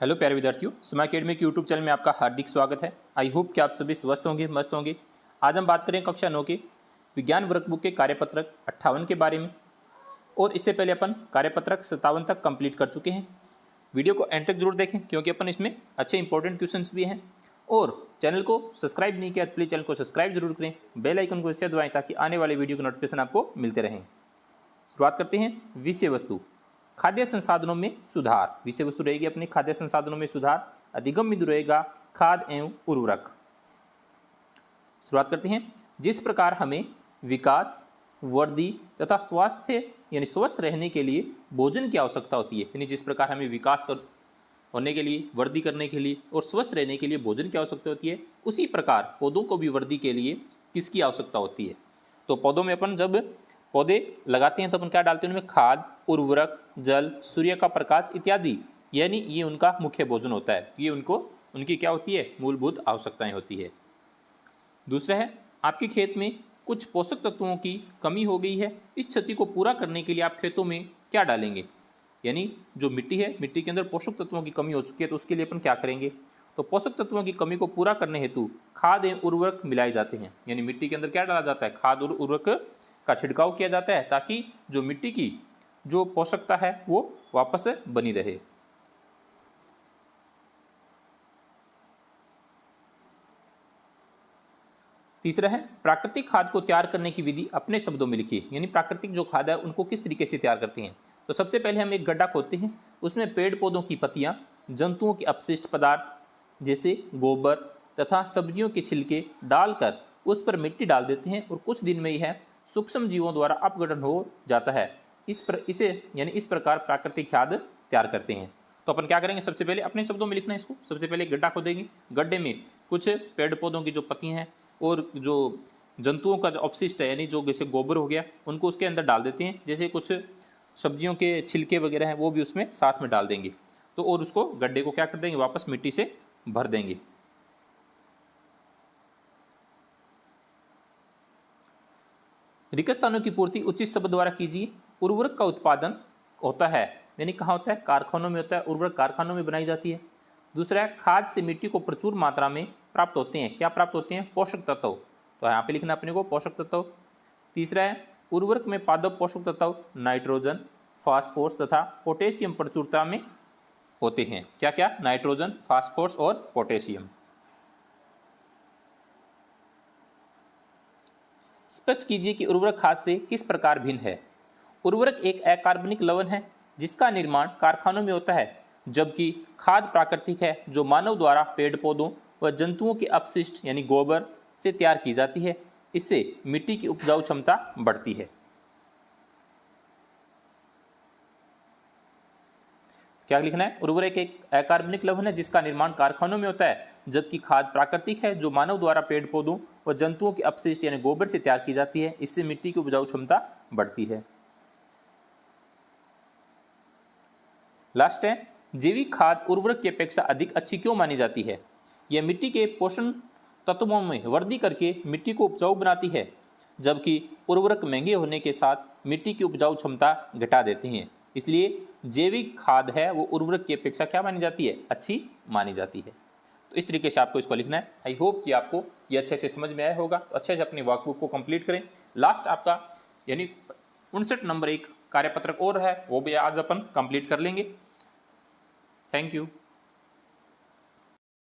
Hello प्यारे विद्यार्थियों, समा अकेडमी के यूट्यूब चैनल में आपका हार्दिक स्वागत है। आई होप कि आप सभी स्वस्थ होंगे, मस्त होंगे। आज हम बात करें कक्षा 9 के विज्ञान वर्कबुक के कार्यपत्रक 58 के बारे में। और इससे पहले अपन कार्यपत्रक 57 तक कंप्लीट कर चुके हैं। वीडियो को एंड तक जरूर देखें क्योंकि अपन इसमें अच्छे इंपॉर्टेंट क्वेश्चन भी हैं। और चैनल को सब्सक्राइब नहीं किया तो प्लीज़ चैनल को सब्सक्राइब जरूर करें, बेल आइकन को इससे दबाएं ताकि आने वाले वीडियो के नोटिफिकेशन आपको मिलते रहें। शुरुआत करते हैं। विषय वस्तु खाद्य संसाधनों में सुधार। विषय वस्तु रहेगी अपने खाद्य संसाधनों में सुधार। अधिगम बिंदु रहेगा खाद एवं उर्वरक। शुरुआत करते हैं। जिस प्रकार हमें विकास, वृद्धि तथा स्वास्थ्य यानी स्वस्थ रहने के लिए भोजन की आवश्यकता होती है, यानी जिस प्रकार हमें विकास होने के लिए, वृद्धि करने के लिए और स्वस्थ रहने के लिए भोजन की आवश्यकता होती है, उसी प्रकार पौधों को भी वृद्धि के लिए किसकी आवश्यकता होती है। तो पौधों में अपन जब पौधे लगाते हैं तो अपन क्या डालते हैं उनमें? खाद, उर्वरक, जल, सूर्य का प्रकाश इत्यादि, यानी ये उनका मुख्य भोजन होता है। ये उनकी क्या होती है? मूलभूत आवश्यकताएं होती है। दूसरा है, आपके खेत में कुछ पोषक तत्वों की कमी हो गई है। इस क्षति को पूरा करने के लिए आप खेतों में क्या डालेंगे? यानी जो मिट्टी है, मिट्टी के अंदर पोषक तत्वों की कमी हो चुकी है, तो उसके लिए अपन क्या करेंगे? तो पोषक तत्वों की कमी को पूरा करने हेतु खाद एवं उर्वरक मिलाए जाते हैं। यानी मिट्टी के अंदर क्या डाला जाता है? खाद और उर्वरक का छिड़काव किया जाता है ताकि जो मिट्टी की जो पोषकता है वो वापस बनी रहे। तीसरा है, प्राकृतिक खाद को तैयार करने की विधि अपने शब्दों में लिखिए। यानी प्राकृतिक जो खाद है उनको किस तरीके से तैयार करते हैं। तो सबसे पहले हम एक गड्ढा खोदते हैं, उसमें पेड़ पौधों की पत्तियां, जंतुओं के अपशिष्ट पदार्थ जैसे गोबर तथा सब्जियों के छिलके डालकर उस पर मिट्टी डाल देते हैं और कुछ दिन में यह सूक्ष्म जीवों द्वारा अपघटन हो जाता है। इस प्रकार प्राकृतिक खाद तैयार करते हैं। तो अपन क्या करेंगे? सबसे पहले अपने शब्दों में लिखना है इसको। सबसे पहले गड्ढा खोदेंगे, गड्ढे में कुछ पेड़ पौधों की जो पत्तियां हैं और जो जंतुओं का जो अपशिष्ट है, यानी जो जैसे गोबर हो गया, उनको उसके अंदर डाल देते हैं। जैसे कुछ सब्जियों के छिलके वगैरह हैं वो भी उसमें साथ में डाल देंगे। तो और उसको गड्ढे को क्या कर देंगे? वापस मिट्टी से भर देंगे। रिक्त स्थानों की पूर्ति उचित शब्द द्वारा कीजिए। उर्वरक का उत्पादन होता है, यानी कहाँ होता है? कारखानों में होता है। उर्वरक कारखानों में बनाई जाती है। दूसरा है, खाद से मिट्टी को प्रचुर मात्रा में प्राप्त होते हैं। क्या प्राप्त होते हैं? पोषक तत्व। तो यहाँ पे लिखना अपने को पोषक तत्व। तीसरा है, उर्वरक में पादप पोषक तत्व नाइट्रोजन, फास्फोरस तथा पोटेशियम प्रचुरता में होते हैं। क्या क्या? नाइट्रोजन, फास्फोरस और पोटेशियम। स्पष्ट कीजिए कि उर्वरक खाद से किस प्रकार भिन्न है। उर्वरक एक अकार्बनिक लवण है जिसका निर्माण कारखानों में होता है, जबकि खाद प्राकृतिक है जो मानव द्वारा पेड़ पौधों व जंतुओं के अपशिष्ट यानी गोबर से तैयार की जाती है। इससे मिट्टी की उपजाऊ क्षमता बढ़ती है। क्या लिखना है? उर्वरक एक अकार्बनिक लवण है जिसका निर्माण कारखानों में होता है, जबकि खाद प्राकृतिक है जो मानव द्वारा पेड़ पौधों व जंतुओं के अपशिष्ट यानी गोबर से तैयार की जाती है। इससे मिट्टी की उपजाऊ क्षमता बढ़ती है। लास्ट है, जैविक खाद उर्वरक की अपेक्षा अधिक अच्छी क्यों मानी जाती है? यह मिट्टी के पोषण तत्वों में वृद्धि करके मिट्टी को उपजाऊ बनाती है, जबकि उर्वरक महंगे होने के साथ मिट्टी की उपजाऊ क्षमता घटा देते हैं। इसलिए जैविक खाद है वो उर्वरक की अपेक्षा क्या मानी जाती है? अच्छी मानी जाती है। तो इस तरीके से आपको इसको लिखना है। आई होप कि आपको ये अच्छे से समझ में आया होगा। तो अच्छे से अपनी वर्कबुक को कंप्लीट करें। लास्ट आपका यानी 59 नंबर एक कार्यपत्रक और है, वो भी आज अपन कंप्लीट कर लेंगे। Thank you.